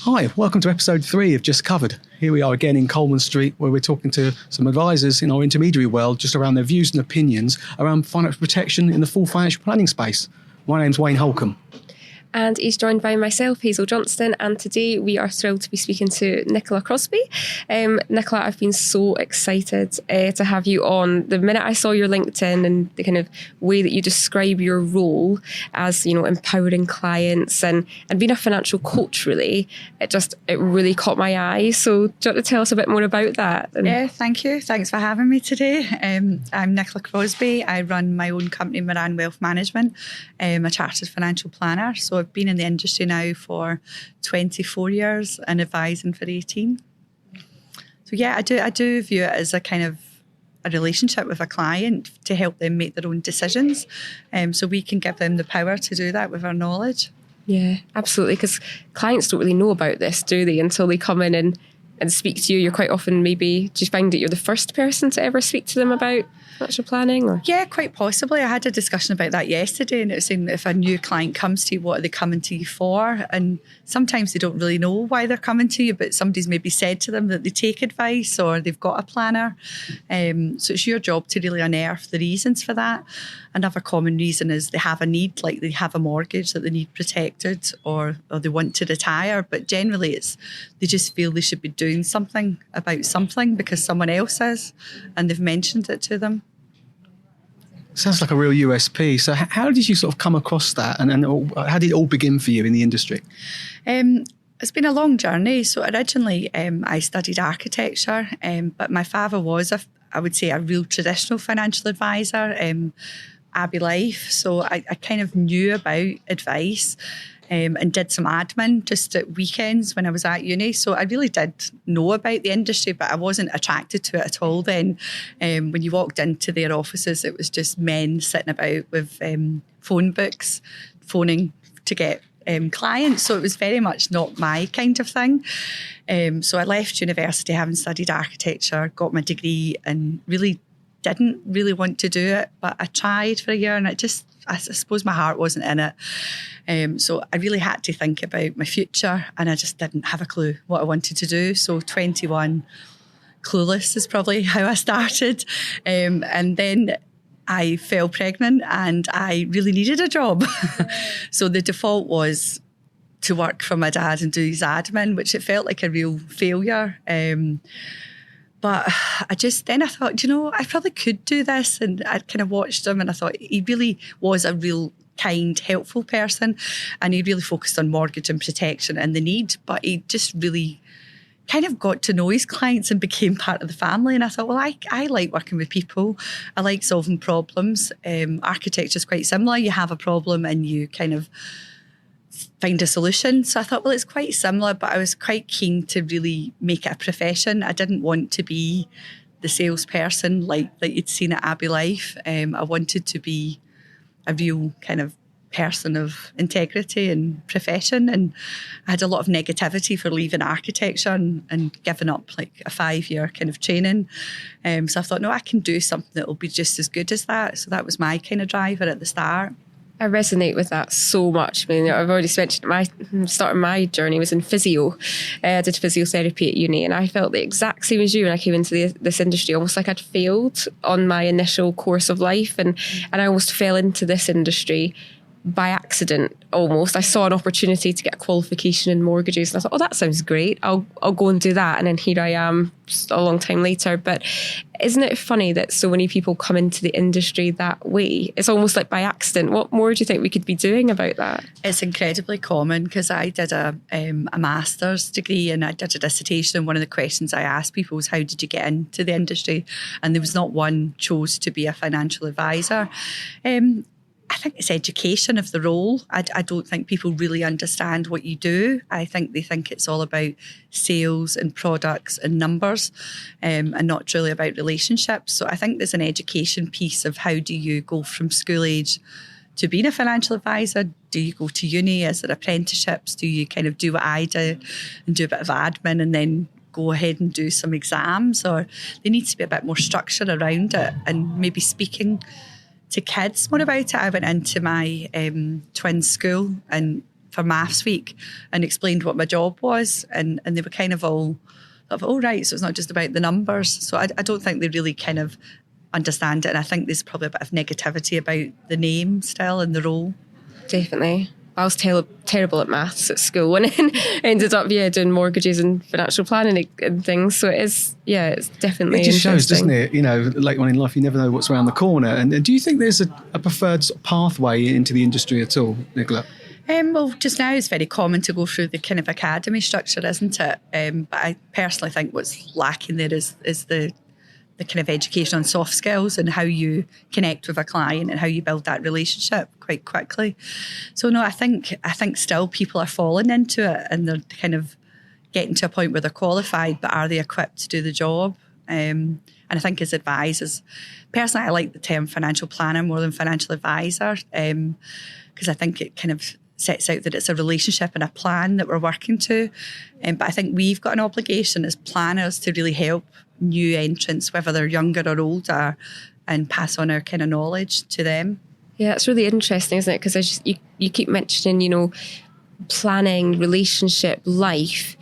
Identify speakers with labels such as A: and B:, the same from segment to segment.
A: Hi, welcome to episode 3 of Just Covered. Here we are again in Coleman Street, where we're talking to some advisors in our intermediary world just around their views and opinions around financial protection in the full financial planning space. My name's Wayne Holcomb.
B: And he's joined by myself, Hazel Johnston, and today we are thrilled to be speaking to Nicola Crosbie. Nicola, I've been so excited to have you on. The minute I saw your LinkedIn and the kind of way that you describe your role as, you know, empowering clients and being a financial coach, really, it really caught my eye. So do you want to tell us a bit more about that?
C: Yeah, thank you. Thanks for having me today. I'm Nicola Crosbie. I run my own company, Moran Wealth Management. I'm a chartered financial planner. So I've been in the industry now for 24 years and advising for 18. So yeah, I do view it as a kind of a relationship with a client to help them make their own decisions. So we can give them the power to do that with our knowledge.
B: Yeah, absolutely. Because clients don't really know about this, do they? Until they come in and speak to you. You're quite often do you find that you're the first person to ever speak to them about financial planning? Or?
C: Yeah, quite possibly. I had a discussion about that yesterday, and it was saying that if a new client comes to you, what are they coming to you for? And sometimes they don't really know why they're coming to you, but somebody's maybe said to them that they take advice or they've got a planner. So it's your job to really unearth the reasons for that. Another common reason is they have a need, like they have a mortgage that they need protected or they want to retire. But generally it's they just feel they should be doing something about something because someone else is and they've mentioned it to them.
A: Sounds like a real USP. So how did you sort of come across that and how did it all begin for you in the industry?
C: It's been a long journey. So originally I studied architecture, but my father was, I would say, a real traditional financial advisor, Abbey Life. So I kind of knew about advice and did some admin just at weekends when I was at uni. So I really did know about the industry, but I wasn't attracted to it at all then. When you walked into their offices, it was just men sitting about with phone books, phoning to get clients. So it was very much not my kind of thing. So I left university having studied architecture, got my degree and really didn't really want to do it, but I tried for a year and I suppose my heart wasn't in it. So I really had to think about my future and I just didn't have a clue what I wanted to do. So 21, clueless is probably how I started. And then I fell pregnant and I really needed a job. So the default was to work for my dad and do his admin, which it felt like a real failure. But I thought, I probably could do this. And I kind of watched him and I thought he really was a real kind, helpful person. And he really focused on mortgage and protection and the need. But he just really kind of got to know his clients and became part of the family. And I thought, well, I like working with people. I like solving problems. Architecture is quite similar. You have a problem and you kind of find a solution. So I thought, well, it's quite similar, but I was quite keen to really make it a profession. I didn't want to be the salesperson like you'd seen at Abbey Life. I wanted to be a real kind of person of integrity and profession. And I had a lot of negativity for leaving architecture and giving up like a 5-year kind of training. So I thought, no, I can do something that will be just as good as that. So that was my kind of driver at the start.
B: I resonate with that so much. I mean, I've already mentioned starting my journey was in physio. I did physiotherapy at uni and I felt the exact same as you when I came into this industry, almost like I'd failed on my initial course of life. And I almost fell into this industry by accident almost. I saw an opportunity to get a qualification in mortgages and I thought, oh, that sounds great. I'll go and do that. And then here I am a long time later. But isn't it funny that so many people come into the industry that way? It's almost like by accident. What more do you think we could be doing about that?
C: It's incredibly common because I did a master's degree and I did a dissertation, and one of the questions I asked people was, how did you get into the industry? And there was not one chose to be a financial advisor. I think it's education of the role. I don't think people really understand what you do. I think they think it's all about sales and products and numbers and not truly about relationships. So I think there's an education piece of how do you go from school age to being a financial advisor? Do you go to uni? Is there apprenticeships? Do you kind of do what I do and do a bit of admin and then go ahead and do some exams, or there needs to be a bit more structure around it, and maybe speaking to kids more about it. I went into my twins' school and for Maths Week and explained what my job was, and they were kind of all, oh right, so it's not just about the numbers. So I don't think they really kind of understand it, and I think there's probably a bit of negativity about the name still and the role.
B: Definitely. I was terrible at maths at school and ended up doing mortgages and financial planning and things. So it's definitely
A: it just shows,
B: interesting.
A: doesn't it? You know, later on in life, you never know what's around the corner. And do you think there's a preferred sort of pathway into the industry at all, Nicola?
C: Well, just now it's very common to go through the kind of academy structure, isn't it? But I personally think what's lacking there is the kind of education on soft skills and how you connect with a client and how you build that relationship quite quickly. So no, I think still people are falling into it, and they're kind of getting to a point where they're qualified, but are they equipped to do the job? And I think as advisors, personally, I like the term financial planner more than financial advisor, because I think it kind of sets out that it's a relationship and a plan that we're working to. But I think we've got an obligation as planners to really help new entrants, whether they're younger or older, and pass on our kind of knowledge to them.
B: Yeah, it's really interesting, isn't it? Because you keep mentioning, planning, relationship, life.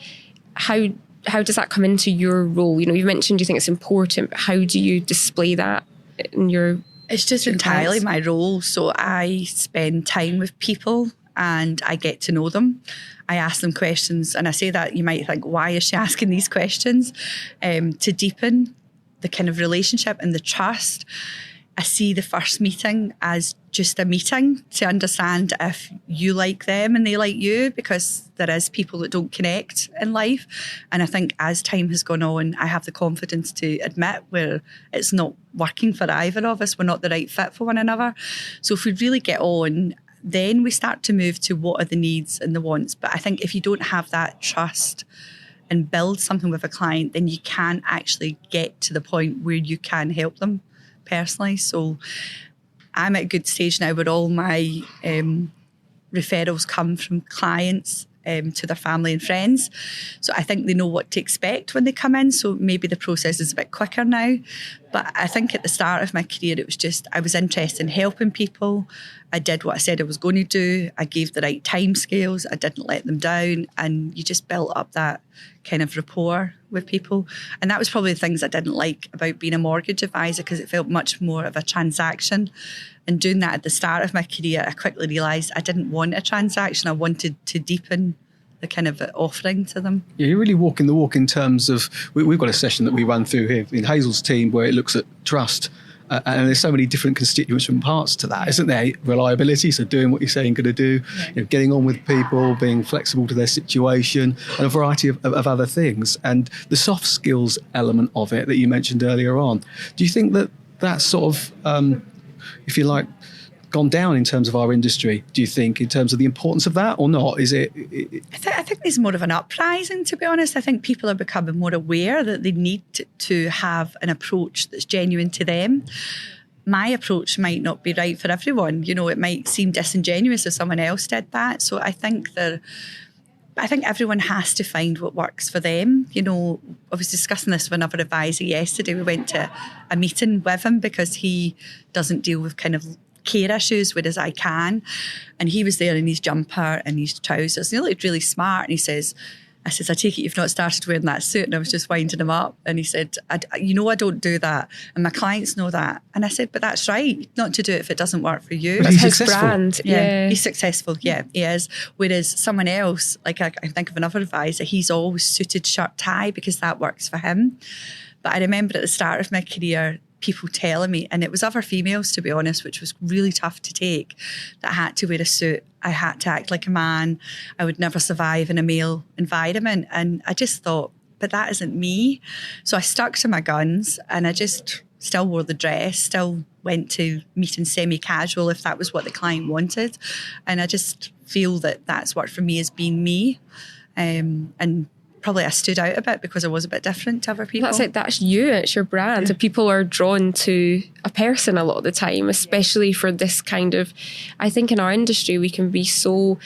B: How does that come into your role? You've mentioned you think it's important, but how do you display that in your...
C: It's just entirely my role. So I spend time with people and I get to know them. I ask them questions, and I say that you might think, why is she asking these questions? To deepen the kind of relationship and the trust. I see the first meeting as just a meeting to understand if you like them and they like you, because there is people that don't connect in life. And I think as time has gone on, I have the confidence to admit where it's not working for either of us. We're not the right fit for one another. So if we really get on, then we start to move to what are the needs and the wants. But I think if you don't have that trust and build something with a client, then you can't actually get to the point where you can help them personally. So I'm at a good stage now where all my referrals come from clients to their family and friends. So I think they know what to expect when they come in. So maybe the process is a bit quicker now. But I think at the start of my career, it was just, I was interested in helping people. I did what I said I was going to do. I gave the right time scales. I didn't let them down. And you just built up that kind of rapport with people. And that was probably the things I didn't like about being a mortgage advisor, because it felt much more of a transaction. And doing that at the start of my career, I quickly realised I didn't want a transaction. I wanted to deepen the kind of offering to them.
A: Yeah, you're really walking the walk in terms of, we've got a session that we run through here in Hazel's team where it looks at trust. And there's so many different constituents and parts to that, isn't there? Reliability, so doing what you're saying you're going to do, getting on with people, being flexible to their situation, and a variety of other things. And the soft skills element of it that you mentioned earlier on. Do you think that that's sort of, if you like, gone down in terms of our industry, do you think, in terms of the importance of that, or not? Is it...
C: I think there's more of an uprising, to be honest. I think people are becoming more aware that they need to have an approach that's genuine to them. My approach might not be right for everyone. It might seem disingenuous if someone else did that. So I think everyone has to find what works for them. I was discussing this with another advisor yesterday. We went to a meeting with him because he doesn't deal with kind of care issues, whereas I can. And he was there in his jumper and his trousers. And he looked really smart. And I said, I take it you've not started wearing that suit. And I was just winding him up. And he said, I don't do that. And my clients know that. And I said, but that's right, not to do it if it doesn't work for you.
A: But
B: That's his
A: successful.
B: brand. Yeah.
C: He's successful. Yeah, he is. Whereas someone else, like I think of another advisor, he's always suited shirt tie because that works for him. But I remember at the start of my career, people telling me, and it was other females, to be honest, which was really tough to take, that I had to wear a suit. I had to act like a man. I would never survive in a male environment. And I just thought, but that isn't me. So I stuck to my guns, and I just still wore the dress, still went to meetings semi-casual if that was what the client wanted. And I just feel that that's worked for me as being me. And probably I stood out a bit because I was a bit different to other people.
B: That's it. That's you. It's your brand. And people are drawn to a person a lot of the time, especially for this kind of, I think in our industry, we can be so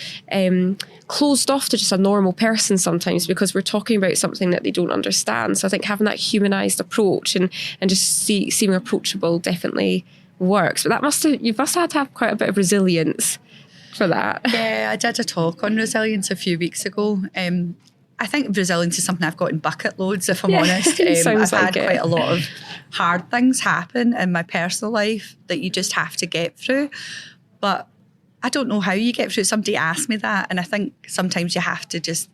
B: closed off to just a normal person sometimes because we're talking about something that they don't understand. So I think having that humanized approach and just seeming approachable definitely works. But you must have had to have quite a bit of resilience for that.
C: Yeah, I did a talk on resilience a few weeks ago. I think resilience is something I've got in bucket loads, if I'm honest. I've had quite a lot of hard things happen in my personal life that you just have to get through. But I don't know how you get through it. Somebody asked me that, and I think sometimes you have to just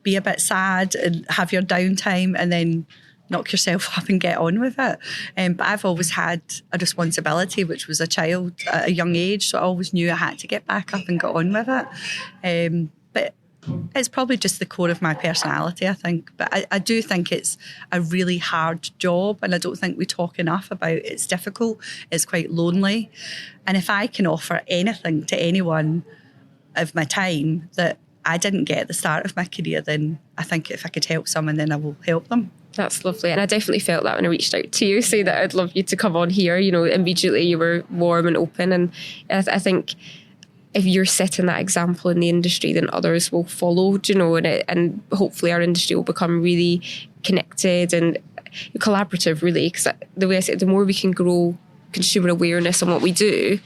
C: be a bit sad and have your downtime and then knock yourself up and get on with it. But I've always had a responsibility, which was a child at a young age, so I always knew I had to get back up and get on with it. But it's probably just the core of my personality, I think. But I do think it's a really hard job, and I don't think we talk enough about it. It's difficult, it's quite lonely. And if I can offer anything to anyone of my time that I didn't get at the start of my career, then I think if I could help someone, then I will help them.
B: That's lovely. And I definitely felt that when I reached out to you, say that I'd love you to come on here. You know, immediately you were warm and open. And I think if you're setting that example in the industry, then others will follow, you know, and hopefully our industry will become really connected and collaborative, really. Because the way I say it, the more we can grow consumer awareness on what we do,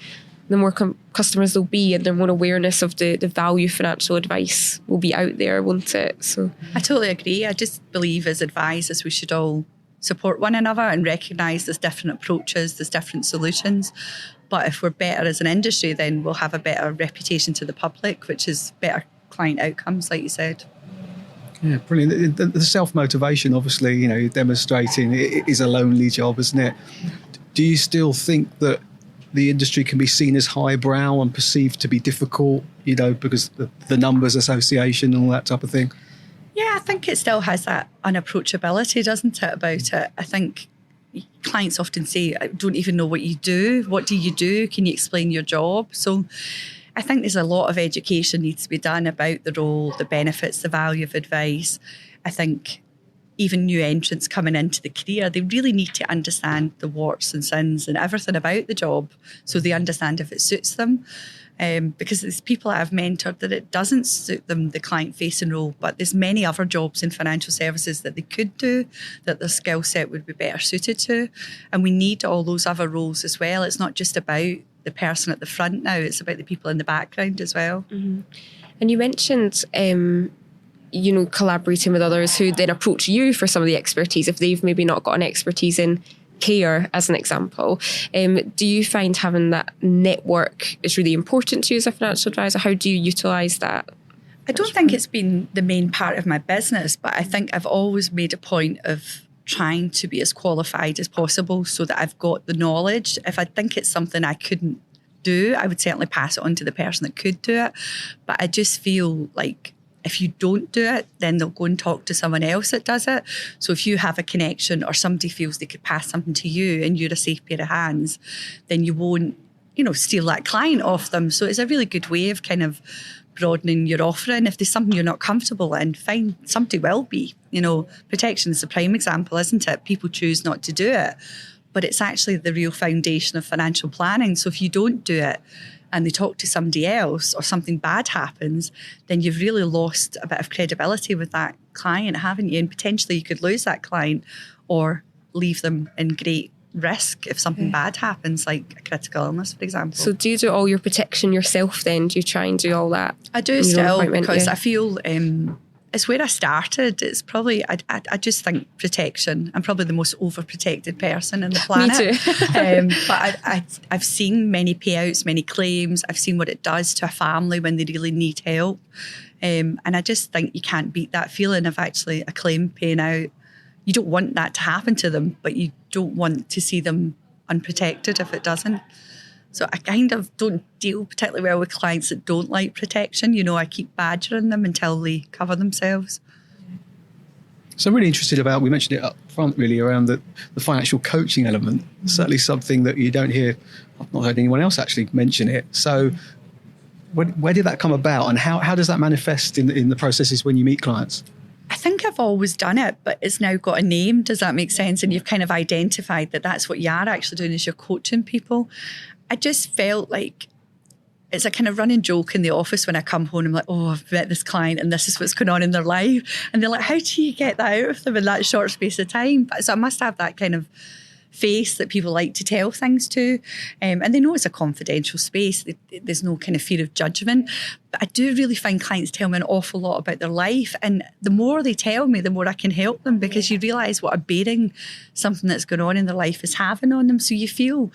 B: the more customers there'll be, and the more awareness of the value financial advice will be out there, won't it? So
C: I totally agree. I just believe as advisors we should all support one another and recognise there's different approaches, there's different solutions. But if we're better as an industry, then we'll have a better reputation to the public, which is better client outcomes, like you said.
A: Yeah, brilliant. The self-motivation, obviously, you know, you're demonstrating it is a lonely job, isn't it? Do you still think that the industry can be seen as highbrow and perceived to be difficult, you know, because the numbers association and all that type of thing?
C: Yeah, I think it still has that unapproachability, doesn't it, about it? I think clients often say, I don't even know what you do. What do you do? Can you explain your job? So I think there's a lot of education needs to be done about the role, the benefits, the value of advice. I think even new entrants coming into the career, they really need to understand the warts and sins and everything about the job so they understand if it suits them. Because there's people I've mentored that it doesn't suit them, the client-facing role, but there's many other jobs in financial services that they could do that their skill set would be better suited to. And we need all those other roles as well. It's not just about the person at the front now, it's about the people in the background as well.
B: Mm-hmm. And you mentioned you know, collaborating with others who then approach you for some of the expertise if they've maybe not got an expertise in care, as an example. Do you find having that network is really important to you as a financial advisor? How do you utilise that?
C: I don't think it's been the main part of my business, but I think I've always made a point of trying to be as qualified as possible so that I've got the knowledge. If I think it's something I couldn't do, I would certainly pass it on to the person that could do it. But I just feel like if you don't do it, then they'll go and talk to someone else that does it. So if you have a connection or somebody feels they could pass something to you and you're a safe pair of hands, then you won't, you know, steal that client off them. So it's a really good way of kind of broadening your offering. If there's something you're not comfortable in, fine, somebody will be. You know, protection is the prime example, isn't it? People choose not to do it, but it's actually the real foundation of financial planning. So if you don't do it, and they talk to somebody else or something bad happens, then you've really lost a bit of credibility with that client, haven't you? And potentially you could lose that client or leave them in great risk if something bad happens, like a critical illness, for example.
B: So do you do all your protection yourself then? Do you try and do all that?
C: I do still, because I feel it's where I started. It's probably, I just think protection. I'm probably the most overprotected person in the planet.
B: Me too.
C: But I've seen many payouts, many claims. I've seen what it does to a family when they really need help. And I just think you can't beat that feeling of actually a claim paying out. You don't want that to happen to them, but you don't want to see them unprotected if it doesn't. So I kind of don't deal particularly well with clients that don't like protection. You know, I keep badgering them until they cover themselves.
A: So I'm really interested about, we mentioned it up front really, around the financial coaching element. Certainly something that you don't hear, I've not heard anyone else actually mention it. So where did that come about, and how does that manifest in the processes when you meet clients?
C: I think I've always done it, but it's now got a name. Does that make sense? And you've kind of identified that that's what you are actually doing, is you're coaching people. I just felt like it's a kind of running joke in the office when I come home. I'm like, oh, I've met this client and this is what's going on in their life. And they're like, how do you get that out of them in that short space of time? So I must have that kind of face that people like to tell things to. And they know it's a confidential space. There's no kind of fear of judgment. But I do really find clients tell me an awful lot about their life. And the more they tell me, the more I can help them, because you realise what a bearing something that's going on in their life is having on them. So you feel,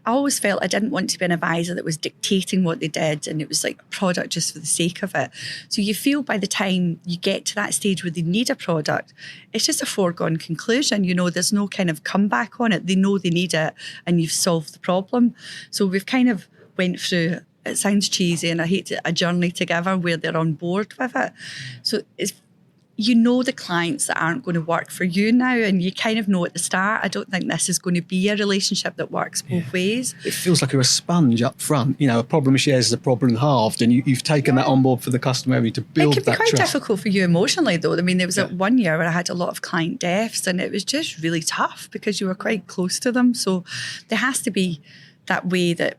C: I always felt I didn't want to be an advisor that was dictating what they did, and it was like a product just for the sake of it. So you feel by the time you get to that stage where they need a product, it's just a foregone conclusion. You know, there's no kind of comeback on it. They know they need it and you've solved the problem. So we've kind of went through, it sounds cheesy and I hate it, a journey together where they're on board with it. So it's, you know, the clients that aren't going to work for you now, and you kind of know at the start, I don't think this is going to be a relationship that works both ways.
A: It feels like you're a sponge up front. You know, a problem shared is a problem halved, and you've taken that on board for the customer to build that trust.
C: It can be quite difficult for you emotionally, though. I mean, there was one year where I had a lot of client deaths, and it was just really tough because you were quite close to them. So there has to be that way that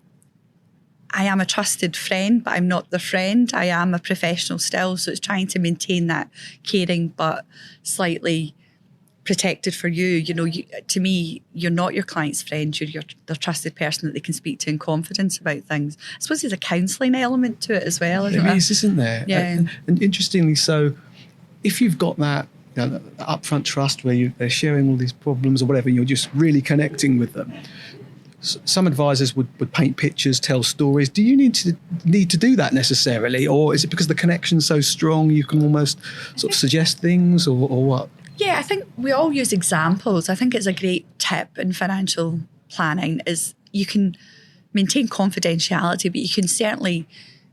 C: I am a trusted friend, but I'm not the friend. I am a professional still. So it's trying to maintain that caring, but slightly protected for you. You know, to me, you're not your client's friend. You're the trusted person that they can speak to in confidence about things. I suppose there's a counselling element to it as well.
A: There is, isn't there?
C: Yeah.
A: And interestingly, so if you've got that, you know, that upfront trust where they're sharing all these problems or whatever, you're just really connecting with them. Some advisors would paint pictures, tell stories. Do you need to do that necessarily, or is it because the connection's so strong you can almost sort of suggest things, or what?
C: Yeah, I think we all use examples. I think it's a great tip in financial planning is you can maintain confidentiality, but you can certainly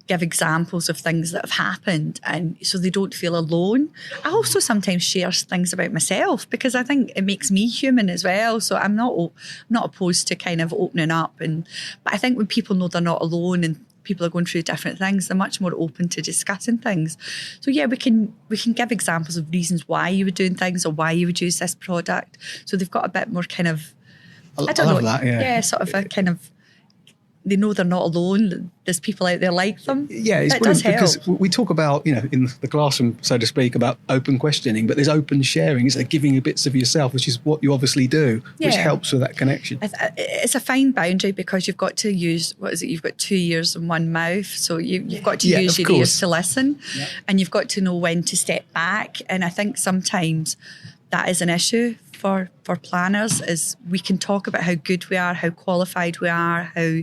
C: give examples of things that have happened, and so they don't feel alone. I also sometimes share things about myself because I think it makes me human as well. So I'm not opposed to kind of opening up, but I think when people know they're not alone and people are going through different things, they're much more open to discussing things. So yeah, we can give examples of reasons why you were doing things or why you would use this product. So they've got a bit more kind of, I don't know, that, yeah, sort of a kind of, they know they're not alone. There's people out there like them.
A: Yeah, it's brilliant because we talk about, you know, in the classroom, so to speak, about open questioning, but there's open sharing. It's like giving you bits of yourself, which is what you obviously do, which helps with that connection.
C: It's a fine boundary because you've got to use, you've got 2 ears and one mouth. So you've got to use your ears to listen, and you've got to know when to step back. And I think sometimes that is an issue for planners, is we can talk about how good we are, how qualified we are, how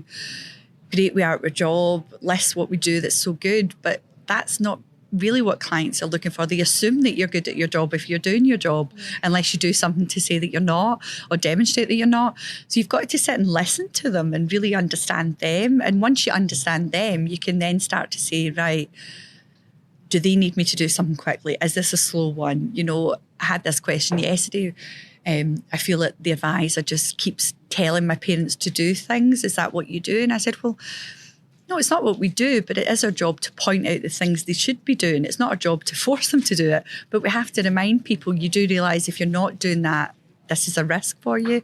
C: great we are at our job, list what we do that's so good, but that's not really what clients are looking for. They assume that you're good at your job if you're doing your job, unless you do something to say that you're not or demonstrate that you're not. So you've got to sit and listen to them and really understand them. And once you understand them, you can then start to say, right, do they need me to do something quickly? Is this a slow one? You know, I had this question yesterday. I feel that the advisor just keeps telling my parents to do things. Is that what you do? And I said, well, no, it's not what we do, but it is our job to point out the things they should be doing. It's not our job to force them to do it, but we have to remind people, you do realise if you're not doing that, this is a risk for you.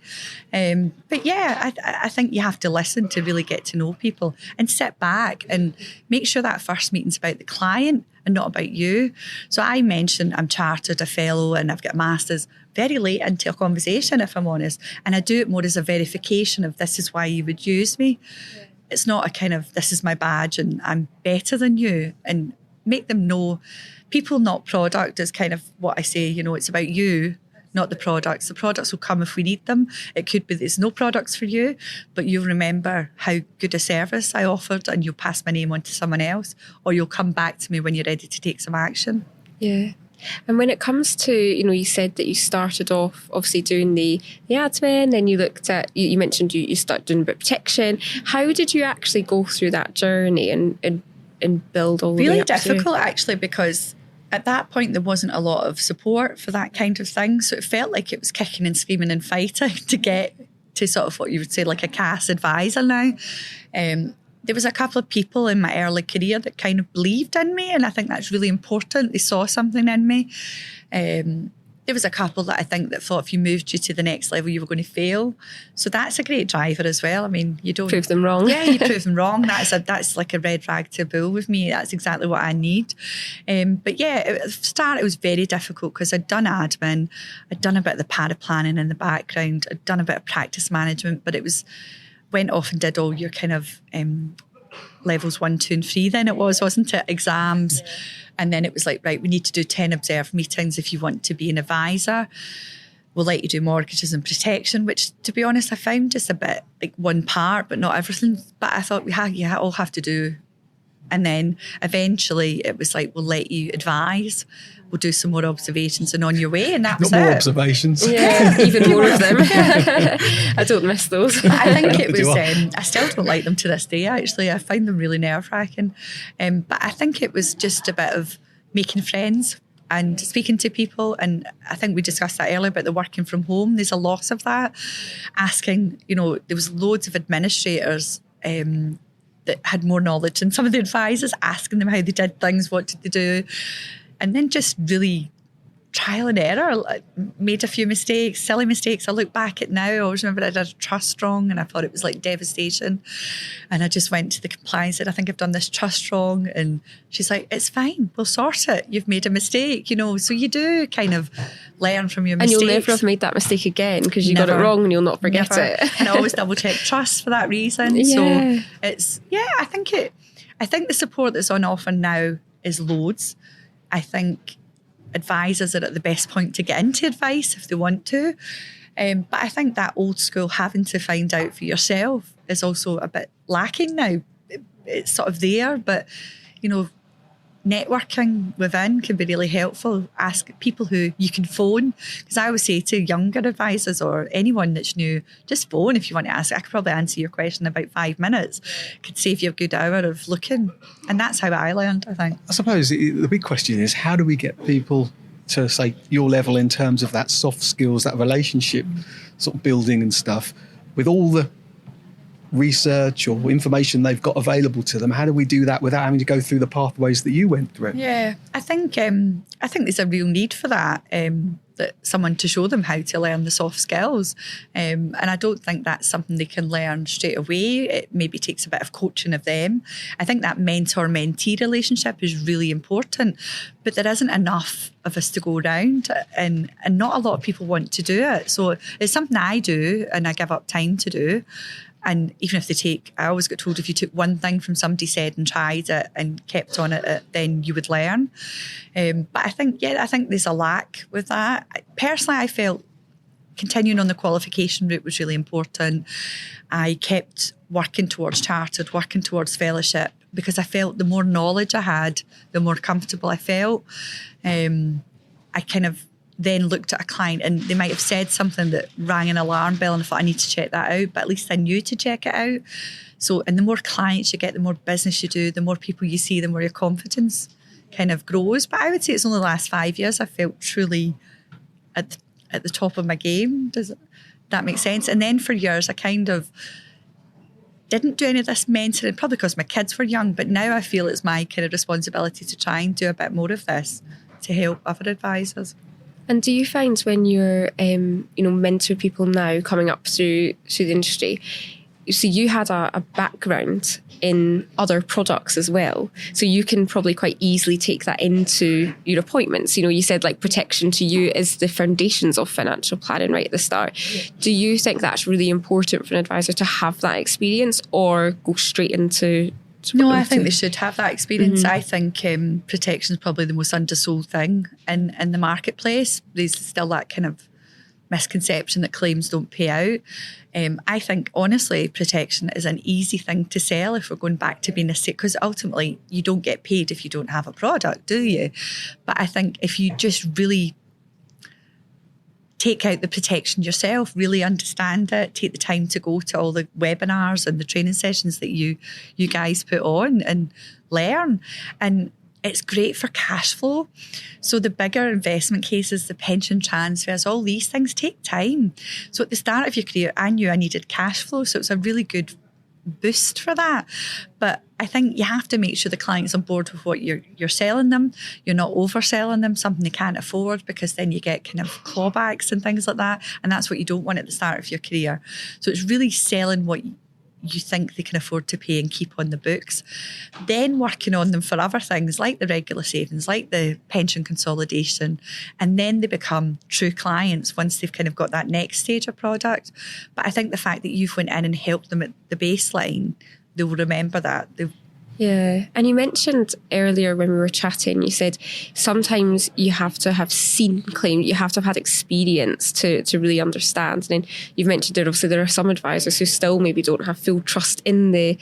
C: But yeah, I think you have to listen to really get to know people and sit back and make sure that first meeting's about the client and not about you. So I mentioned I'm chartered, a fellow, and I've got a master's very late into a conversation, if I'm honest. And I do it more as a verification of this is why you would use me. Yeah. It's not a kind of, this is my badge and I'm better than you. And make them know, people not product is kind of what I say, you know, it's about you, not the products. The products will come if we need them. It could be there's no products for you, but you'll remember how good a service I offered and you'll pass my name on to someone else, or you'll come back to me when you're ready to take some action.
B: Yeah. And when it comes to, you know, you said that you started off obviously doing the admin, then you looked at, you mentioned you started doing a bit of protection. How did you actually go through that journey and build all the way up?
C: Really difficult actually, because at that point there wasn't a lot of support for that kind of thing. So it felt like it was kicking and screaming and fighting to get to sort of what you would say like a CAS advisor now. there was a couple of people in my early career that kind of believed in me, and I think that's really important. They saw something in me. There was a couple that I think that thought if you moved you to the next level, you were going to fail. So that's a great driver as well. I mean, you don't
B: prove them wrong.
C: Yeah, you prove them wrong. That's like a red rag to bull with me. That's exactly what I need. But yeah, at the start it was very difficult because I'd done admin, I'd done a bit of the para planning in the background, I'd done a bit of practice management, but it was went off and did all your kind of levels 1, 2 and 3 then it wasn't it? Exams. Yeah. And then it was like, right, we need to do 10 observed meetings if you want to be an advisor. We'll let you do mortgages and protection, which, to be honest, I found just a bit like one part, but not everything. But I thought, we all have to do. And then eventually it was like, we'll let you advise. We'll do some more observations and on your way. And that was
A: Not more
C: it.
A: Observations.
B: Yeah, even more of them. I don't miss those.
C: I think it was, I still don't like them to this day, actually. I find them really nerve-wracking. But I think it was just a bit of making friends and speaking to people. And I think we discussed that earlier about the working from home. There's a lot of that. Asking, there was loads of administrators that had more knowledge than some of the advisors, asking them how they did things, what did they do. And then just really trial and error. I made a few mistakes, silly mistakes. I look back at now, I always remember I did a trust wrong and I thought it was like devastation. And I just went to the compliance and said, I think I've done this trust wrong. And she's like, it's fine, we'll sort it. You've made a mistake, So you do kind of learn from your mistakes.
B: And you'll never have made that mistake again because you got it wrong and you'll not forget it.
C: And I always double check trust for that reason.
B: Yeah.
C: So it's, I think the support that's on offer now is loads. I think advisors are at the best point to get into advice if they want to. But I think that old school having to find out for yourself is also a bit lacking now. It's sort of there, but, networking within can be really helpful. Ask people who you can phone. Because I always say to younger advisors or anyone that's new, just phone if you want to ask. I could probably answer your question in about 5 minutes. Could save you a good hour of looking. And that's how I learned, I think.
A: I suppose the big question is, how do we get people to, say, your level in terms of that soft skills, that relationship sort of building and stuff, with all the research or information they've got available to them? How do we do that without having to go through the pathways that you went through?
C: Yeah, I think there's a real need for that. That someone to show them how to learn the soft skills, and I don't think that's something they can learn straight away. It maybe takes a bit of coaching of them. I think that mentor-mentee relationship is really important, but there isn't enough of us to go around, and not a lot of people want to do it. So it's something I do and I give up time to do. And even if I always get told if you took one thing from somebody said and tried it and kept on it, then you would learn. But I think there's a lack with that. Personally, I felt continuing on the qualification route was really important. I kept working towards chartered, working towards fellowship, because I felt the more knowledge I had, the more comfortable I felt. I kind of then looked at a client and they might have said something that rang an alarm bell and I thought, I need to check that out, but at least I knew to check it out. So, and the more clients you get, the more business you do, the more people you see, the more your confidence kind of grows. But I would say it's only the last 5 years I felt truly at the top of my game. Does that make sense? And then for years I kind of didn't do any of this mentoring, probably because my kids were young, but now I feel it's my kind of responsibility to try and do a bit more of this to help other advisors.
B: And do you find when you're, mentor people now coming up through the industry, so you had a background in other products as well, so you can probably quite easily take that into your appointments. You said like protection to you is the foundations of financial planning right at the start. Yeah. Do you think that's really important for an advisor to have that experience or go straight into...
C: No, I think they should have that experience. Mm-hmm. I think protection is probably the most undersold thing in the marketplace. There's still that kind of misconception that claims don't pay out. I think, honestly, protection is an easy thing to sell if we're going back to being a sick, because ultimately you don't get paid if you don't have a product, do you? But I think if you just really take out the protection yourself, really understand it, take the time to go to all the webinars and the training sessions that you guys put on and learn. And it's great for cash flow. So the bigger investment cases, the pension transfers, all these things take time. So at the start of your career, I knew I needed cash flow. So it's a really good boost for that. But I think you have to make sure the client's on board with what you're selling them. You're not overselling them something they can't afford, because then you get kind of clawbacks and things like that. And that's what you don't want at the start of your career. So it's really selling what you think they can afford to pay and keep on the books, then working on them for other things like the regular savings, like the pension consolidation, and then they become true clients once they've kind of got that next stage of product. But I think the fact that you've went in and helped them at the baseline, they will remember that.
B: Yeah. And you mentioned earlier when we were chatting, you said sometimes you have to have seen claims, you have to have had experience to really understand. And then you've mentioned that obviously there are some advisors who still maybe don't have full trust in the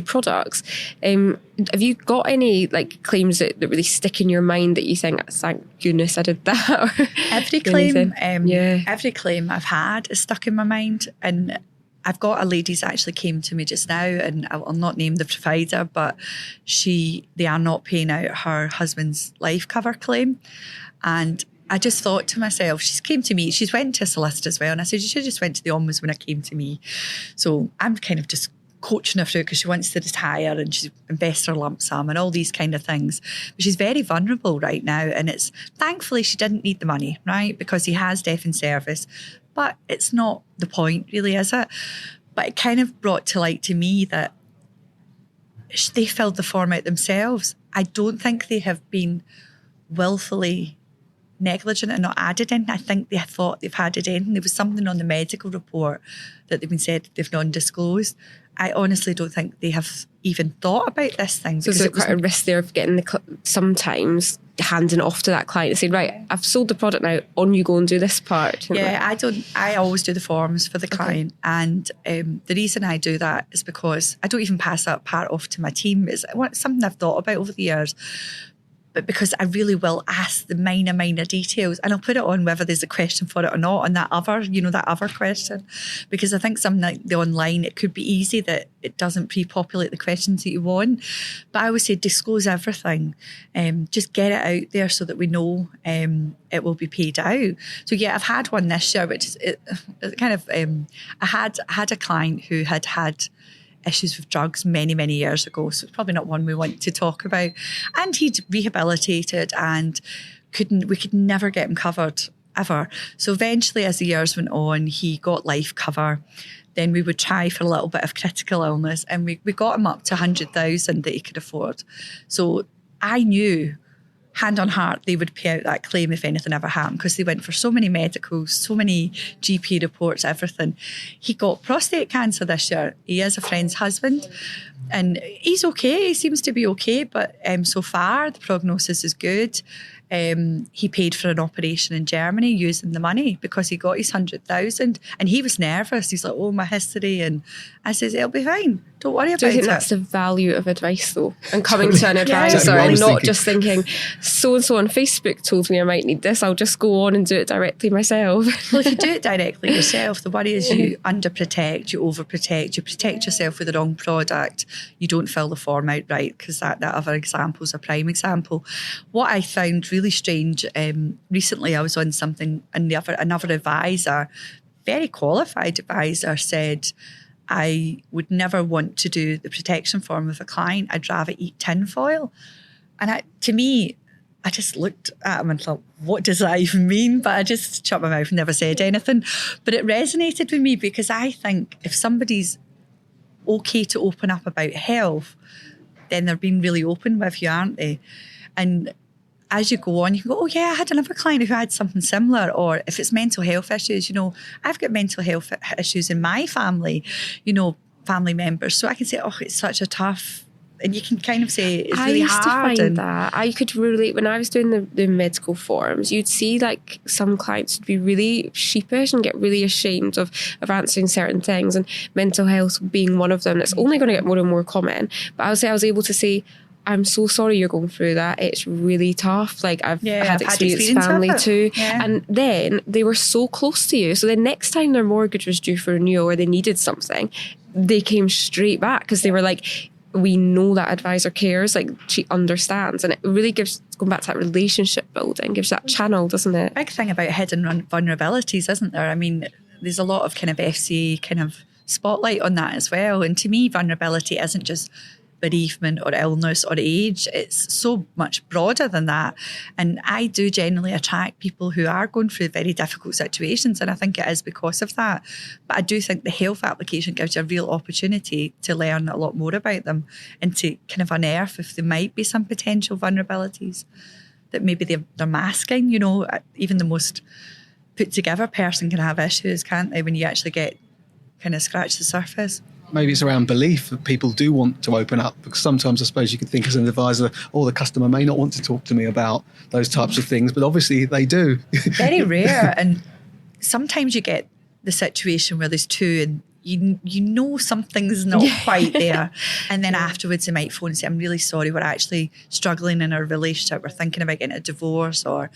B: products. Have you got any like claims that really stick in your mind that you think, thank goodness I did that? Or
C: every claim I've had is stuck in my mind. And I've got a lady that actually came to me just now, and I'll not name the provider, but they are not paying out her husband's life cover claim. And I just thought to myself, she's came to me, she's went to a solicitor as well. And I said, you should have just went to the ombudsman when I came to me. So I'm kind of just coaching her through, because she wants to retire and she's investor lump sum and all these kind of things. But she's very vulnerable right now. And it's thankfully she didn't need the money, right? Because he has death in service. But it's not the point, really, is it? But it kind of brought to light to me that they filled the form out themselves. I don't think they have been willfully negligent and not added in. I think they thought they've had it in. There was something on the medical report that they've been said they've non-disclosed. I honestly don't think they have even thought about this thing.
B: So there's quite a risk there of getting sometimes handing it off to that client and saying, right, I've sold the product now, on you go and do this part.
C: Yeah, I always do the forms for the client. And the reason I do that is because I don't even pass that part off to my team. It's something I've thought about over the years. But because I really will ask the minor details, and I'll put it on whether there's a question for it or not, on that other question. Because I think something like the online, it could be easy that it doesn't pre-populate the questions that you want. But I always say disclose everything. Just get it out there so that we know it will be paid out. So yeah, I've had one this year, which is kind of, I had a client who had issues with drugs many years ago, so it's probably not one we want to talk about. And he'd rehabilitated and we could never get him covered ever. So eventually, as the years went on, he got life cover. Then we would try for a little bit of critical illness, and we got him up to 100,000 that he could afford. So I knew, hand on heart, they would pay out that claim if anything ever happened, because they went for so many medicals, so many GP reports, everything. He got prostate cancer this year. He is a friend's husband, and he's okay. He seems to be okay, but so far the prognosis is good. He paid for an operation in Germany using the money because he got his 100,000, and he was nervous. He's like, oh, my history. And I says, it'll be fine. Don't worry about it.
B: Do you think that's the value of advice, though? And coming to an advisor and not just thinking, so-and-so on Facebook told me I might need this, I'll just go on and do it directly myself.
C: Well, if you do it directly yourself, the worry is you underprotect, you overprotect, you protect yourself with the wrong product, you don't fill the form out right, because that other example is a prime example. What I found really strange, recently I was on something, and another advisor, very qualified advisor, said, I would never want to do the protection form with a client. I'd rather eat tinfoil. And to me, I just looked at him and thought, what does that even mean? But I just shut my mouth and never said anything. But it resonated with me, because I think if somebody's okay to open up about health, then they're being really open with you, aren't they? And as you go on, you can go, oh yeah, I had another client who had something similar. Or if it's mental health issues, I've got mental health issues in my family, family members. So I can say, oh, it's such a tough, and you can kind of say it's really hard.
B: I used to find that I could relate when I was doing the medical forms. You'd see like some clients would be really sheepish and get really ashamed of answering certain things, and mental health being one of them. It's only going to get more and more common. But I would say I was able to say, I'm so sorry you're going through that. It's really tough. Like I've had experience family too. Yeah. And then they were so close to you. So the next time their mortgage was due for renewal or they needed something, they came straight back because they were like, we know that advisor cares, like she understands. And it really gives, going back to that relationship building, gives that channel, doesn't it?
C: Big thing about hidden vulnerabilities, isn't there? I mean, there's a lot of kind of FCA kind of spotlight on that as well. And to me, vulnerability isn't just bereavement or illness or age. It's so much broader than that. And I do generally attract people who are going through very difficult situations, and I think it is because of that. But I do think the health application gives you a real opportunity to learn a lot more about them and to kind of unearth if there might be some potential vulnerabilities that maybe they're masking. You know, even the most put together person can have issues, can't they, when you actually get kind of scratch the surface.
A: Maybe it's around belief that people do want to open up, because sometimes I suppose you could think as an advisor, the customer may not want to talk to me about those types of things, but obviously they do.
C: Very rare. And sometimes you get the situation where there's two and you know something's not quite there. And then afterwards they might phone and say, I'm really sorry, we're actually struggling in our relationship. We're thinking about getting a divorce, or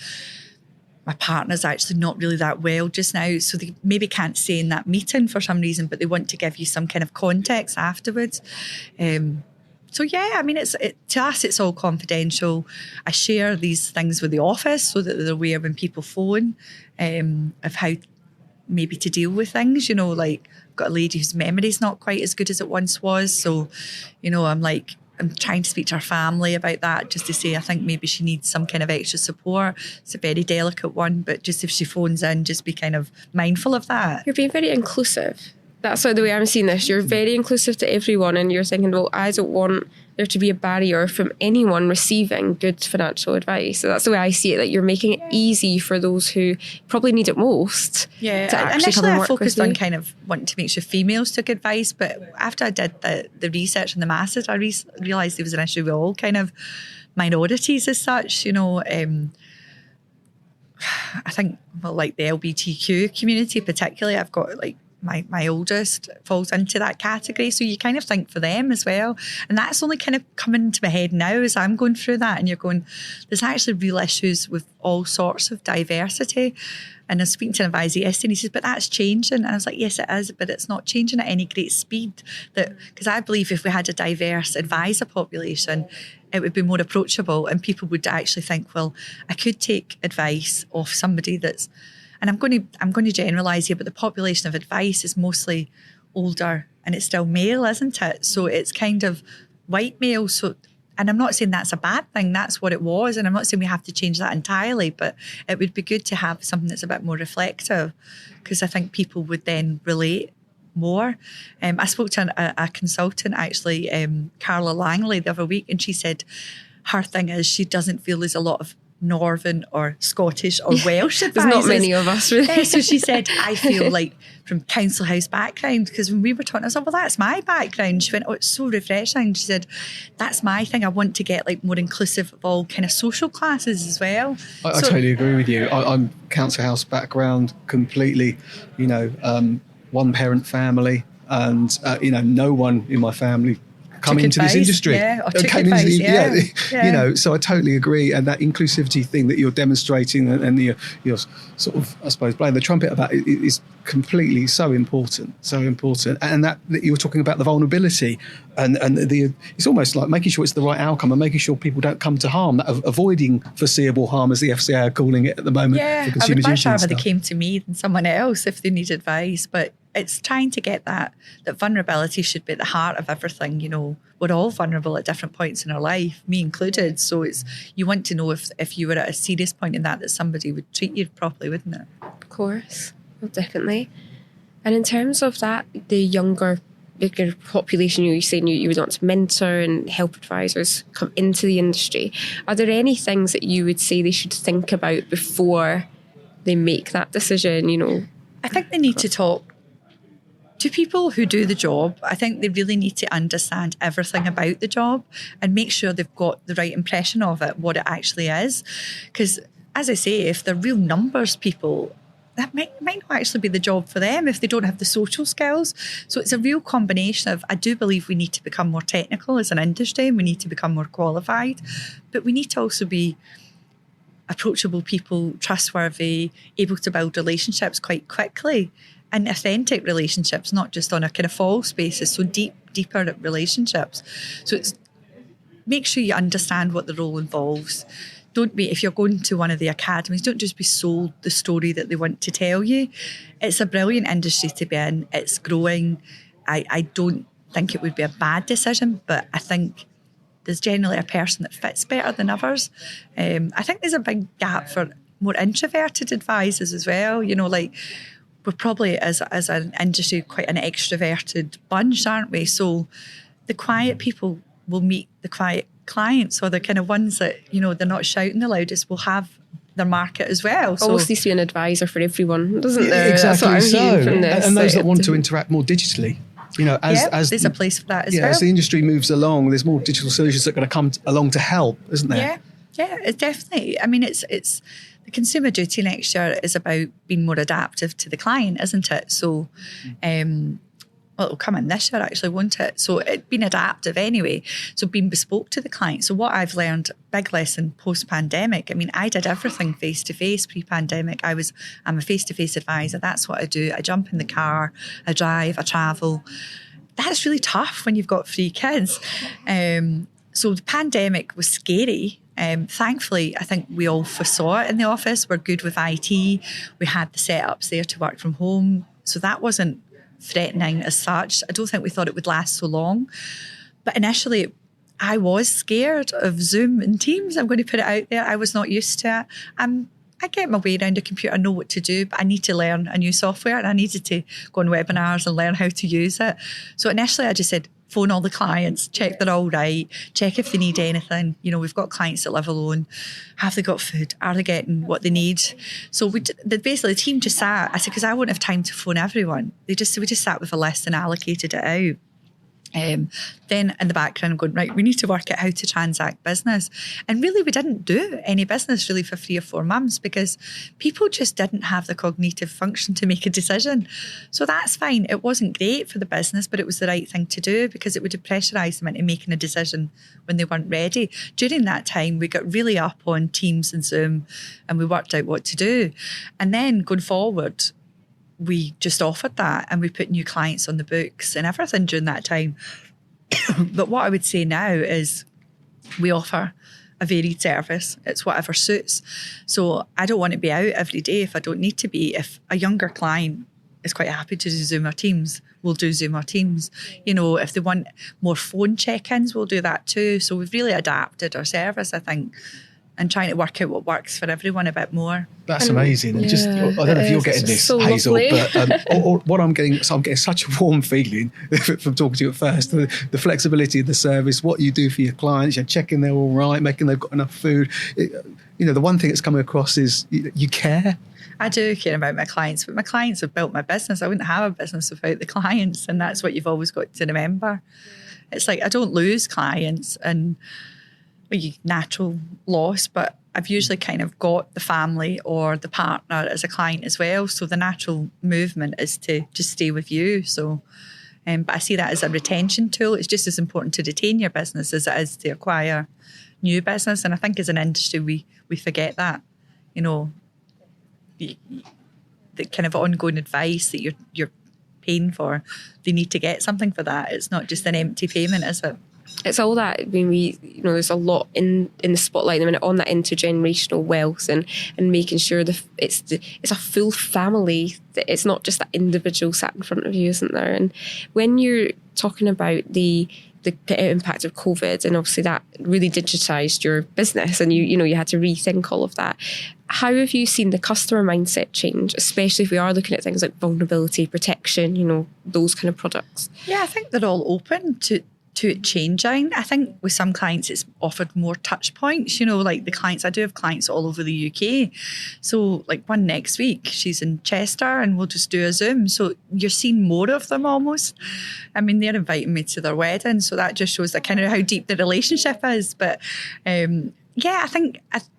C: my partner's actually not really that well just now. So they maybe can't say in that meeting for some reason, but they want to give you some kind of context afterwards. So yeah, I mean, to us, it's all confidential. I share these things with the office so that they're aware when people phone of how maybe to deal with things. You know, like I've got a lady whose memory's not quite as good as it once was. So, you know, I'm trying to speak to her family about that, just to say I think maybe she needs some kind of extra support. It's a very delicate one, but just if she phones in, just be kind of mindful of that.
B: You're being very inclusive. That's the way I'm seeing this. You're very inclusive to everyone, and you're thinking, well, I don't want there to be a barrier from anyone receiving good financial advice. So that's the way I see it, that you're making it easy for those who probably need it most.
C: Yeah,
B: to actually
C: initially
B: come and
C: I
B: work
C: focused
B: with
C: on
B: you.
C: kind of wanting to make sure females took advice, but after I did the research and the masters, I realised there was an issue with all kind of minorities as such, you know. I think, well, like the LGBTQ community particularly, I've got like my oldest falls into that category. So you kind of think for them as well. And that's only kind of coming into my head now as I'm going through that. And you're going, there's actually real issues with all sorts of diversity. And I was speaking to an advisor yesterday, and he says, but that's changing. And I was like, yes, it is, but it's not changing at any great speed. Because I believe if we had a diverse advisor population, it would be more approachable, and people would actually think, well, I could take advice off somebody that's, and I'm going to generalise here, but the population of advice is mostly older, and it's still male, isn't it? So it's kind of white male. So, and I'm not saying that's a bad thing. That's what it was, and I'm not saying we have to change that entirely. But it would be good to have something that's a bit more reflective, because I think people would then relate more. I spoke to a consultant actually, Carla Langley, the other week, and she said her thing is she doesn't feel there's a lot of Northern or Scottish or Welsh advisors.
B: There's not many of us, really.
C: So she said, I feel like from council house background, because when we were talking, I said, well, that's my background. She went, oh, it's so refreshing. She said, that's my thing. I want to get like more inclusive of all kind of social classes as well.
A: I totally agree with you. I'm council house background completely, you know, one parent family, and, you know, no one in my family come into this industry.
C: Yeah, or took advice, yeah.
A: You know, so I totally agree. And that inclusivity thing that you're demonstrating and you're sort of, I suppose, blowing the trumpet about it is completely so important. And that you were talking about the vulnerability and it's almost like making sure it's the right outcome and making sure people don't come to harm, avoiding foreseeable harm, as the FCA are calling it at the moment.
C: Yeah,
A: for consumer
C: I would much rather they
A: stuff.
C: came to me than someone else if they need advice. But it's trying to get that vulnerability should be at the heart of everything. You know, we're all vulnerable at different points in our life, me included. So you want to know if you were at a serious point in that somebody would treat you properly, wouldn't it?
B: Of course, well, definitely. And in terms of that, the younger, bigger population, you're saying you would want to mentor and help advisors come into the industry. Are there any things that you would say they should think about before they make that decision? You know,
C: I think they need to talk to people who do the job. I think they really need to understand everything about the job and make sure they've got the right impression of it, what it actually is. Because, as I say, if they're real numbers people, that might not actually be the job for them if they don't have the social skills. So it's a real combination of, I do believe we need to become more technical as an industry and we need to become more qualified, but we need to also be approachable people, trustworthy, able to build relationships quite quickly. And authentic relationships, not just on a kind of false basis, so deeper relationships. So it's make sure you understand what the role involves. Don't be, if you're going to one of the academies, don't just be sold the story that they want to tell you. It's a brilliant industry to be in. It's growing. I don't think it would be a bad decision, but I think there's generally a person that fits better than others. I think there's a big gap for more introverted advisors as well. You know, like we're probably as an industry quite an extroverted bunch, aren't we? So the quiet people will meet the quiet clients, or the kind of ones that, you know, they're not shouting the loudest will have their market as well. So
B: almost needs to be an advisor for everyone, doesn't there?
A: Exactly.
B: That's what I'm hearing from this.
A: And those that want to interact more digitally. You know, as
C: there's a place for that as well.
A: As the industry moves along, there's more digital solutions that are going to come along to help, isn't there?
C: Yeah, it's definitely. I mean, it's the consumer duty next year is about being more adaptive to the client, isn't it? So, well, it'll come in this year actually, won't it? So it's been adaptive anyway. So being bespoke to the client. So what I've learned, big lesson post-pandemic. I mean, I did everything face-to-face pre-pandemic. I'm a face-to-face advisor. That's what I do. I jump in the car, I drive, I travel. That's really tough when you've got 3 kids. So the pandemic was scary. Thankfully, I think we all foresaw it in the office. We're good with IT. We had the setups there to work from home. So that wasn't threatening as such. I don't think we thought it would last so long. But initially, I was scared of Zoom and Teams. I'm going to put it out there. I was not used to it. I get my way around a computer, I know what to do, but I need to learn a new software, and I needed to go on webinars and learn how to use it. So initially I just said, phone all the clients, check they're all right, check if they need anything. You know, we've got clients that live alone. Have they got food? Are they getting what they need? So basically the team just sat. I said, because I won't have time to phone everyone. We just sat with a list and allocated it out. Then in the background going, right, we need to work out how to transact business. And really we didn't do any business really for 3 or 4 months because people just didn't have the cognitive function to make a decision. So that's fine. It wasn't great for the business, but it was the right thing to do because it would have pressurised them into making a decision when they weren't ready. During that time, we got really up on Teams and Zoom and we worked out what to do. And then going forward, we just offered that and we put new clients on the books and everything during that time. But what I would say now is we offer a varied service. It's whatever suits. So I don't want to be out every day if I don't need to be. If a younger client is quite happy to do Zoom or Teams, we'll do Zoom or Teams. You know, if they want more phone check-ins, we'll do that too. So we've really adapted our service, I think, and trying to work out what works for everyone a bit more.
A: That's amazing.
B: Yeah,
A: Just, I don't know if you're getting this,
B: so
A: Hazel,
B: lovely.
A: but what I'm getting, so I'm getting such a warm feeling from talking to you at first. The flexibility of the service, what you do for your clients, you're checking they're all right, making they've got enough food. The one thing that's coming across is you care.
C: I do care about my clients, but my clients have built my business. I wouldn't have a business without the clients, and that's what you've always got to remember. It's like I don't lose clients and natural loss, but I've usually kind of got the family or the partner as a client as well. So the natural movement is to just stay with you. So, but I see that as a retention tool. It's just as important to retain your business as it is to acquire new business. And I think as an industry, we forget that, the kind of ongoing advice that you're paying for. They need to get something for that. It's not just an empty payment, is it?
B: It's all that. I mean, there's a lot in the spotlight at the minute on that intergenerational wealth and making sure it's a full family. That it's not just that individual sat in front of you, isn't there? And when you're talking about the impact of COVID, and obviously that really digitized your business, and you had to rethink all of that. How have you seen the customer mindset change, especially if we are looking at things like vulnerability protection, those kind of products?
C: Yeah, I think they're all open to it changing. I think with some clients it's offered more touch points, like the clients, I do have clients all over the UK. So like one next week, she's in Chester and we'll just do a Zoom. So you're seeing more of them almost. I mean, they're inviting me to their wedding. So that just shows that kind of how deep the relationship is. But yeah, I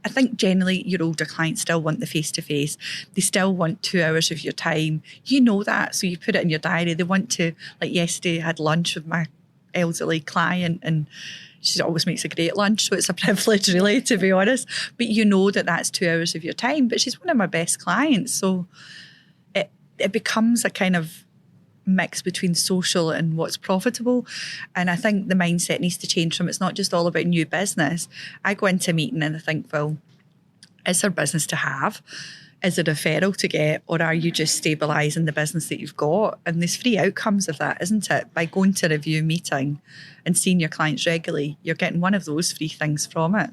C: think generally your older clients still want the face-to-face. They still want 2 hours of your time. You know that. So you put it in your diary. They want to, like yesterday I had lunch with my elderly client and she always makes a great lunch, so it's a privilege really, to be honest, but that's 2 hours of your time. But she's one of my best clients, so it becomes a kind of mix between social and what's profitable. And I think the mindset needs to change from it's not just all about new business. I go into a meeting and I think, well, is there business to have? is a referral to get, or are you just stabilising the business that you've got? And there's 3 outcomes of that, isn't it? By going to a review meeting and seeing your clients regularly, you're getting one of those 3 things from it.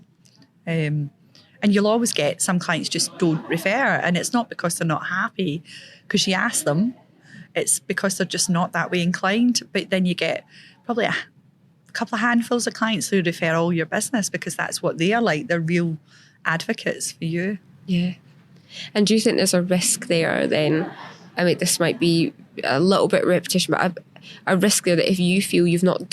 C: And you'll always get some clients just don't refer, and it's not because they're not happy because you ask them. It's because they're just not that way inclined. But then you get probably a couple of handfuls of clients who refer all your business because that's what they are like. They're real advocates for you.
B: Yeah. And do you think there's a risk there then? I mean, this might be a little bit repetition, but a risk there that if you feel you've not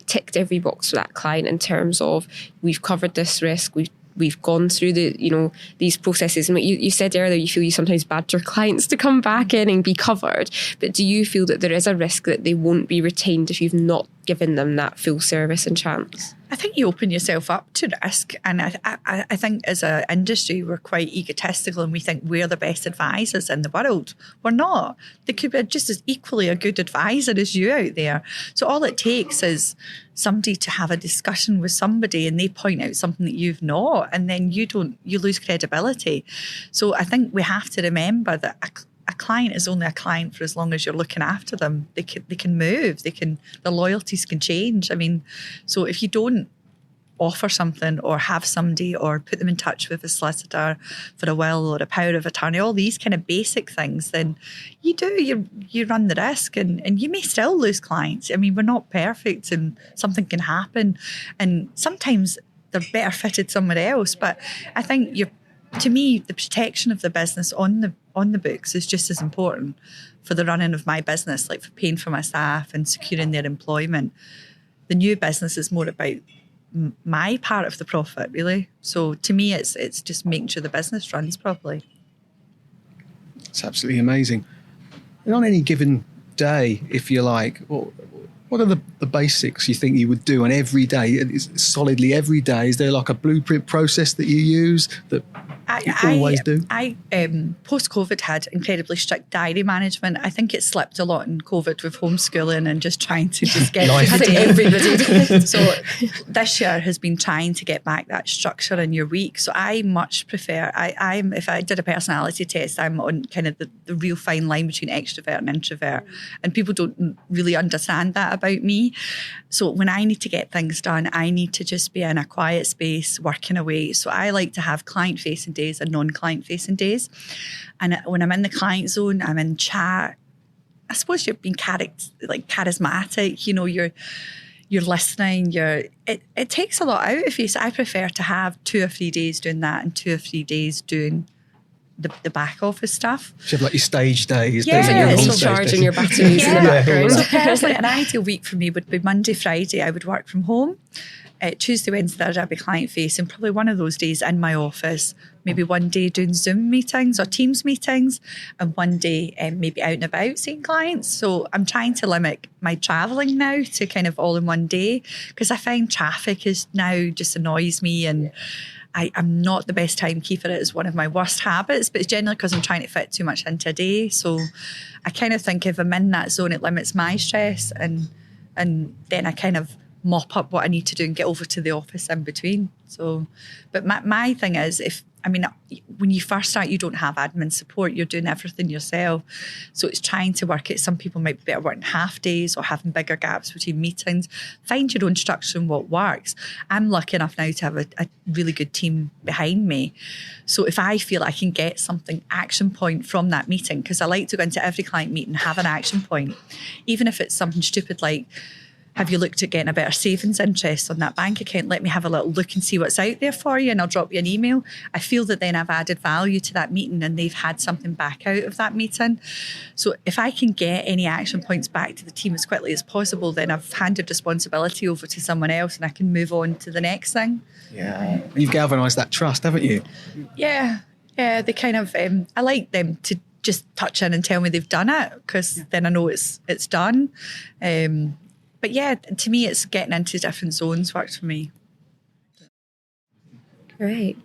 B: ticked every box for that client in terms of we've covered this risk, we've gone through these processes. And you said earlier you feel you sometimes badger clients to come back in and be covered. But do you feel that there is a risk that they won't be retained if you've not given them that full service and chance?
C: I think you open yourself up to risk. And I think as an industry, we're quite egotistical and we think we're the best advisors in the world. We're not. There could be just as equally a good advisor as you out there. So all it takes is somebody to have a discussion with somebody and they point out something that you've not, and then you lose credibility. So I think we have to remember that a client is only a client for as long as you're looking after them. They can move. Their loyalties can change. I mean, so if you don't offer something or have somebody or put them in touch with a solicitor for a will or a power of attorney, all these kind of basic things, then you run the risk and you may still lose clients. I mean, we're not perfect and something can happen. And sometimes they're better fitted somewhere else. But I think to me, the protection of the business on the books is just as important for the running of my business, like for paying for my staff and securing their employment. The new business is more about my part of the profit, really. So to me, it's just making sure the business runs properly.
A: It's absolutely amazing. And on any given day, if you like, what are the basics you think you would do on every day, solidly every day? Is there like a blueprint process that you use that you always do?
C: I post-COVID had incredibly strict diary management. I think it slipped a lot in COVID with homeschooling and just trying to just get everybody. So this year has been trying to get back that structure in your week. So I much prefer, if I did a personality test, I'm on kind of the real fine line between extrovert and introvert. And people don't really understand that about me. So when I need to get things done, I need to just be in a quiet space working away. So I like to have client-facing days and non-client-facing days. And when I'm in the client zone, I'm in chat. I suppose you're being charismatic. You know, you're listening. It takes a lot out of you. So I prefer to have 2 or 3 days doing that and 2 or 3 days doing the back office stuff.
A: So you have like your stage days.
B: Yeah, you're charging your batteries in the background.
C: So personally, an ideal week for me would be Monday, Friday. I would work from home. Tuesday, Wednesday, Thursday, I'd be client facing. Probably one of those days in my office. Maybe one day doing Zoom meetings or Teams meetings, and one day maybe out and about seeing clients. So I'm trying to limit my travelling now to kind of all in one day, because I find traffic is now just annoys me, and I'm not the best timekeeper. It is one of my worst habits, but it's generally because I'm trying to fit too much into a day. So I kind of think if I'm in that zone, it limits my stress, and then I kind of mop up what I need to do and get over to the office in between. So, but my thing is, when you first start, you don't have admin support. You're doing everything yourself. So it's trying to work it. Some people might be better working half days or having bigger gaps between meetings. Find your own structure and what works. I'm lucky enough now to have a really good team behind me. So if I feel I can get something action point from that meeting, because I like to go into every client meeting and have an action point, even if it's something stupid like, have you looked at getting a better savings interest on that bank account? Let me have a little look and see what's out there for you, and I'll drop you an email. I feel that then I've added value to that meeting and they've had something back out of that meeting. So if I can get any action points back to the team as quickly as possible, then I've handed responsibility over to someone else and I can move on to the next thing.
A: Yeah. You've galvanised that trust, haven't you?
C: Yeah. Yeah. They kind of, I like them to just touch in and tell me they've done it, because then I know it's done. But yeah, to me, it's getting into different zones works for me.
B: Right.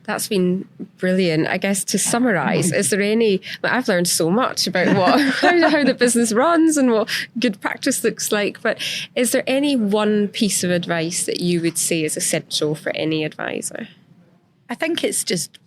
B: That's been brilliant. I guess to summarise, is there any... I've learned so much about how the business runs and what good practice looks like, but is there any one piece of advice that you would say is essential for any advisor?
C: I think it's just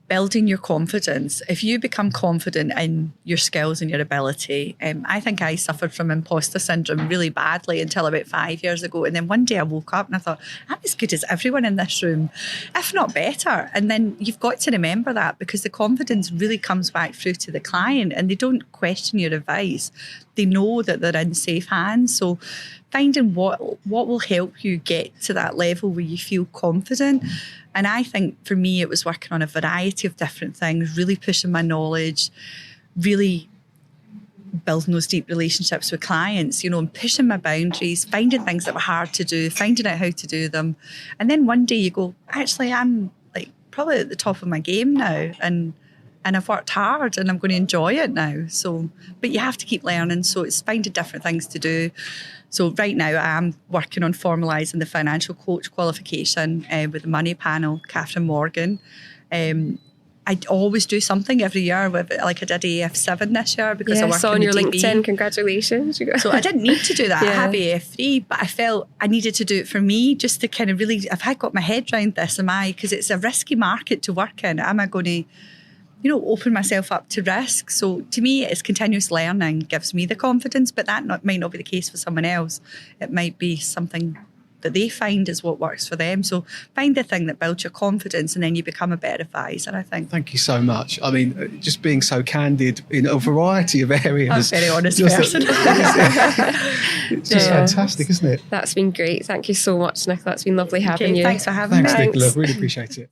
C: building your confidence. If you become confident in your skills and your ability, I think I suffered from imposter syndrome really badly until about 5 years ago. And then one day I woke up and I thought, I'm as good as everyone in this room, if not better. And then you've got to remember that, because the confidence really comes back through to the client and they don't question your advice. They know that they're in safe hands. So finding what will help you get to that level where you feel confident. And I think for me, it was working on a variety of different things, really pushing my knowledge, really building those deep relationships with clients, and pushing my boundaries, finding things that were hard to do, finding out how to do them. And then one day you go, actually, I'm like probably at the top of my game now. And I've worked hard and I'm going to enjoy it now. So, but you have to keep learning. So it's finding different things to do. So right now I am working on formalising the financial coach qualification with the money panel, Catherine Morgan. I always do something every year. Like I did AF7 this year because I work
B: saw
C: in
B: on your
C: DB.
B: LinkedIn. Congratulations.
C: So I didn't need to do that. I have AF3, but I felt I needed to do it for me, just to kind of really, if I got my head around this, because it's a risky market to work in, am I going to open myself up to risk? So to me, it's continuous learning gives me the confidence, but that might not be the case for someone else. It might be something that they find is what works for them. So find the thing that builds your confidence and then you become a better advisor, I think.
A: Thank you so much. I mean, just being so candid in a variety of areas.
C: I'm a very honest person.
A: It's just fantastic, isn't it?
B: That's been great. Thank you so much, Nicola. It's been lovely having you.
C: Thanks for having me.
A: Thanks, Nicola. Really appreciate it.